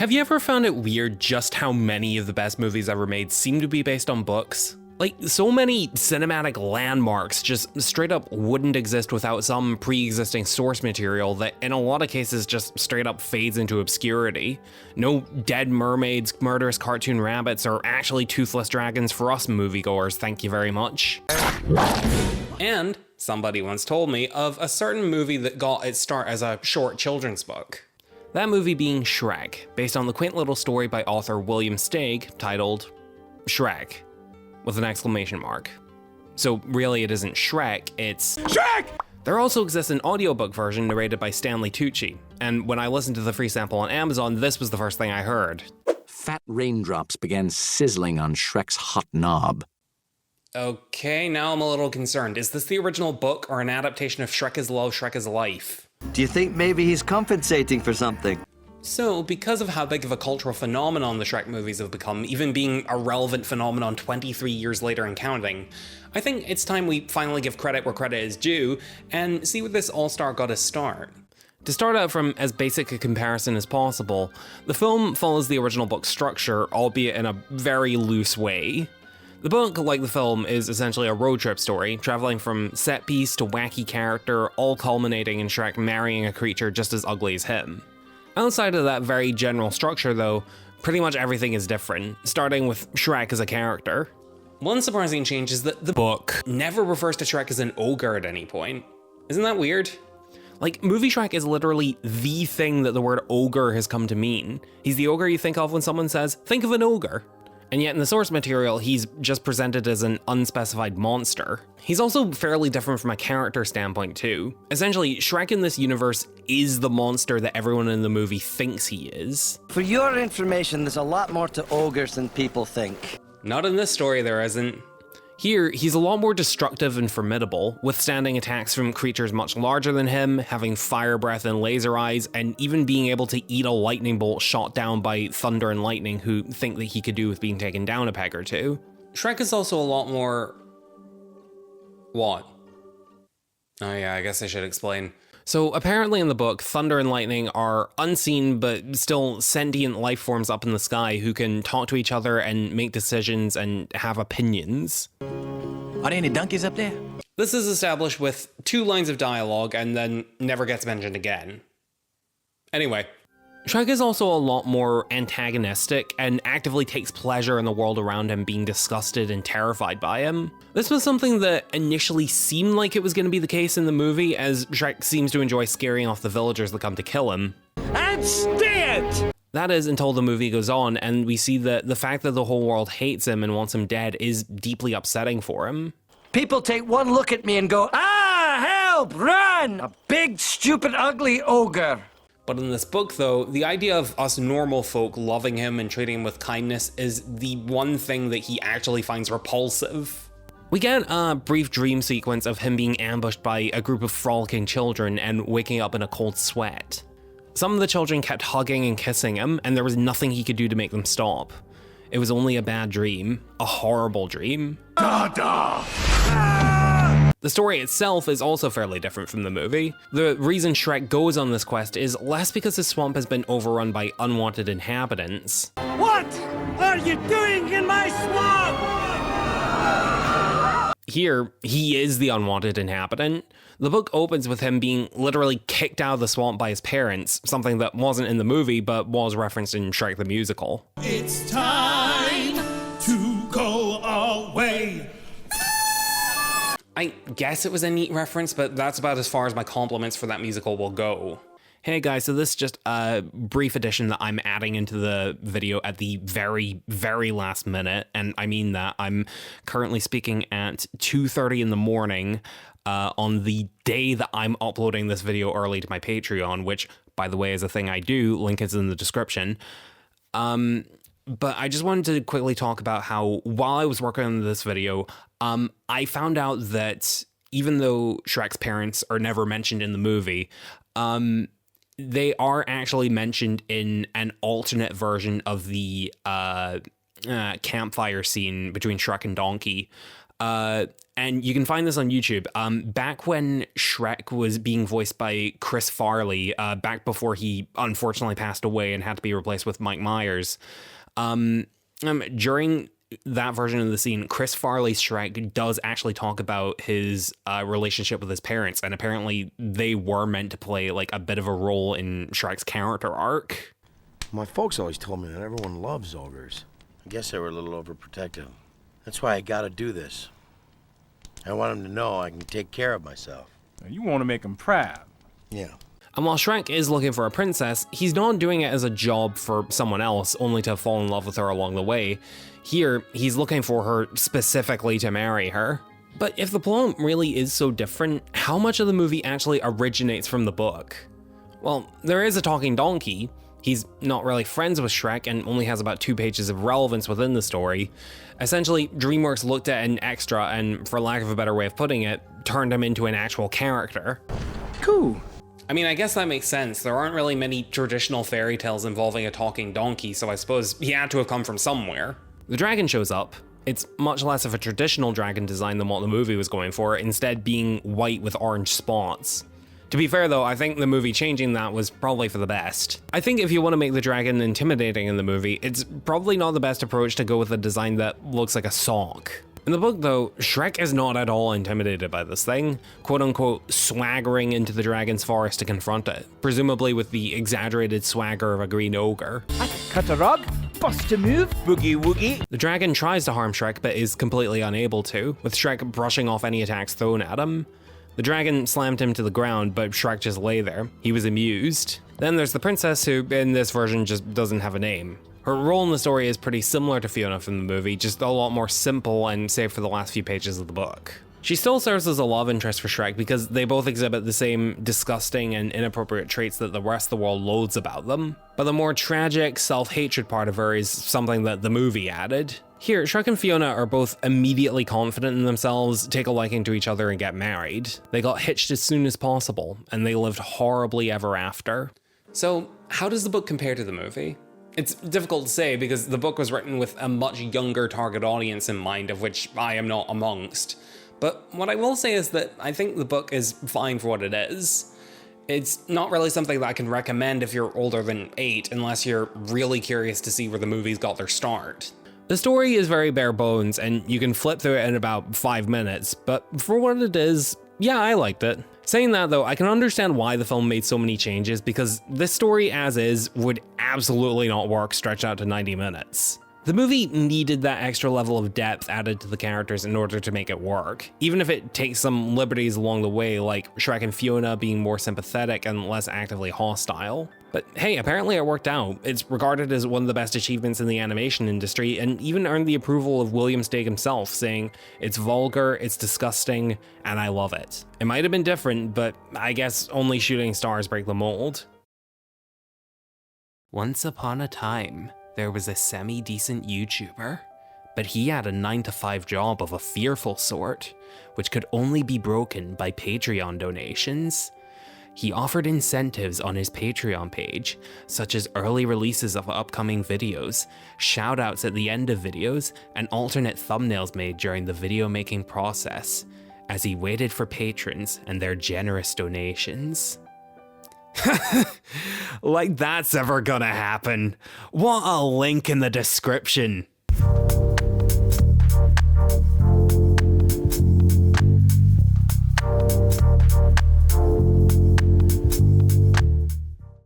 Have you ever found it weird just how many of the best movies ever made seem to be based on books? Like, so many cinematic landmarks just straight up wouldn't exist without some pre-existing source material that in a lot of cases just straight up fades into obscurity. No dead mermaids, murderous cartoon rabbits, or actually toothless dragons for us moviegoers, thank you very much. And somebody once told me of a certain movie that got its start as a short children's book. That movie being Shrek, based on the quaint little story by author William Steig titled Shrek, with an exclamation mark. So really it isn't Shrek, it's Shrek! There also exists an audiobook version narrated by Stanley Tucci, and when I listened to the free sample on Amazon, this was the first thing I heard. Fat raindrops began sizzling on Shrek's hot knob. Okay, now I'm a little concerned. Is this the original book or an adaptation of Shrek is Love, Shrek is Life? Do you think maybe he's compensating for something? So, because of how big of a cultural phenomenon the Shrek movies have become, even being a relevant phenomenon 23 years later and counting, I think it's time we finally give credit where credit is due and see where this all-star got his start. To start out from as basic a comparison as possible, the film follows the original book structure, albeit in a very loose way. The book, like the film, is essentially a road trip story, traveling from set piece to wacky character, all culminating in Shrek marrying a creature just as ugly as him. Outside of that very general structure though, pretty much everything is different, starting with Shrek as a character. One surprising change is that the book never refers to Shrek as an ogre at any point. Isn't that weird? Like, movie Shrek is literally the thing that the word ogre has come to mean. He's the ogre you think of when someone says, think of an ogre. And yet in the source material, he's just presented as an unspecified monster. He's also fairly different from a character standpoint too. Essentially, Shrek in this universe is the monster that everyone in the movie thinks he is. For your information, there's a lot more to ogres than people think. Not in this story, there isn't. Here, he's a lot more destructive and formidable, withstanding attacks from creatures much larger than him, having fire breath and laser eyes, and even being able to eat a lightning bolt shot down by thunder and lightning who think that he could do with being taken down a peg or two. Shrek is also a lot more... What? Oh yeah, I guess I should explain. So apparently in the book, thunder and lightning are unseen but still sentient life forms up in the sky who can talk to each other and make decisions and have opinions. Are there any donkeys up there? This is established with 2 lines of dialogue and then never gets mentioned again. Anyway, Shrek is also a lot more antagonistic and actively takes pleasure in the world around him being disgusted and terrified by him. This was something that initially seemed like it was going to be the case in the movie, as Shrek seems to enjoy scaring off the villagers that come to kill him. And stand! That is until the movie goes on and we see that the fact that the whole world hates him and wants him dead is deeply upsetting for him. People take one look at me and go, ah, help, run! A big, stupid, ugly ogre. But in this book, though, the idea of us normal folk loving him and treating him with kindness is the one thing that he actually finds repulsive. We get a brief dream sequence of him being ambushed by a group of frolicking children and waking up in a cold sweat. Some of the children kept hugging and kissing him, and there was nothing he could do to make them stop. It was only a bad dream, a horrible dream. Dada! The story itself is also fairly different from the movie. The reason Shrek goes on this quest is less because his swamp has been overrun by unwanted inhabitants. What are you doing in my swamp? Here, he is the unwanted inhabitant. The book opens with him being literally kicked out of the swamp by his parents, something that wasn't in the movie but was referenced in Shrek the Musical. It's time to go away. I guess it was a neat reference, but that's about as far as my compliments for that musical will go. Hey guys, so this is just a brief addition that I'm adding into the video at the very, very last minute, and I mean that. I'm currently speaking at 2:30 in the morning on the day that I'm uploading this video early to my Patreon, which, by the way, is a thing I do. Link is in the description. But I just wanted to quickly talk about how, while I was working on this video, I found out that even though Shrek's parents are never mentioned in the movie, they are actually mentioned in an alternate version of the campfire scene between Shrek and Donkey. And you can find this on YouTube. Back when Shrek was being voiced by Chris Farley, back before he unfortunately passed away and had to be replaced with Mike Myers, during that version of the scene, Chris Farley's Shrek does actually talk about his relationship with his parents, and apparently they were meant to play like a bit of a role in Shrek's character arc. My folks always told me that everyone loves ogres. I guess they were a little overprotective. That's why I gotta do this. I want them to know I can take care of myself. You want to make them proud. Yeah. And while Shrek is looking for a princess, he's not doing it as a job for someone else, only to fall in love with her along the way. Here, he's looking for her specifically to marry her. But if the plot really is so different, how much of the movie actually originates from the book? Well, there is a talking donkey. He's not really friends with Shrek and only has about 2 pages of relevance within the story. Essentially, DreamWorks looked at an extra and, for lack of a better way of putting it, turned him into an actual character. Cool. I mean, I guess that makes sense. There aren't really many traditional fairy tales involving a talking donkey, so I suppose he had to have come from somewhere. The dragon shows up. It's much less of a traditional dragon design than what the movie was going for, instead being white with orange spots. To be fair though, I think the movie changing that was probably for the best. I think if you want to make the dragon intimidating in the movie, it's probably not the best approach to go with a design that looks like a sock. In the book though, Shrek is not at all intimidated by this thing, quote unquote swaggering into the dragon's forest to confront it, presumably with the exaggerated swagger of a green ogre. I can cut a rug, bust a move, boogie woogie. The dragon tries to harm Shrek but is completely unable to, with Shrek brushing off any attacks thrown at him. The dragon slammed him to the ground, but Shrek just lay there. He was amused. Then there's the princess, who in this version just doesn't have a name. Her role in the story is pretty similar to Fiona from the movie, just a lot more simple and save for the last few pages of the book. She still serves as a love interest for Shrek because they both exhibit the same disgusting and inappropriate traits that the rest of the world loathes about them. But the more tragic, self-hatred part of her is something that the movie added. Here, Shrek and Fiona are both immediately confident in themselves, take a liking to each other, and get married. They got hitched as soon as possible, and they lived horribly ever after. So, how does the book compare to the movie? It's difficult to say because the book was written with a much younger target audience in mind, of which I am not amongst. But what I will say is that I think the book is fine for what it is. It's not really something that I can recommend if you're older than 8, unless you're really curious to see where the movies got their start. The story is very bare bones, and you can flip through it in about 5 minutes, but for what it is, yeah, I liked it. Saying that though, I can understand why the film made so many changes, because this story as is would absolutely not work stretched out to 90 minutes. The movie needed that extra level of depth added to the characters in order to make it work, even if it takes some liberties along the way, like Shrek and Fiona being more sympathetic and less actively hostile. But hey, apparently it worked out. It's regarded as one of the best achievements in the animation industry, and even earned the approval of William Steig himself, saying, "It's vulgar, it's disgusting, and I love it." It might have been different, but I guess only shooting stars break the mold. Once upon a time, there was a semi-decent YouTuber, but he had a 9-to-5 job of a fearful sort, which could only be broken by Patreon donations. He offered incentives on his Patreon page, such as early releases of upcoming videos, shoutouts at the end of videos, and alternate thumbnails made during the video making process, as he waited for patrons and their generous donations. Like that's ever gonna happen. What a link in the description.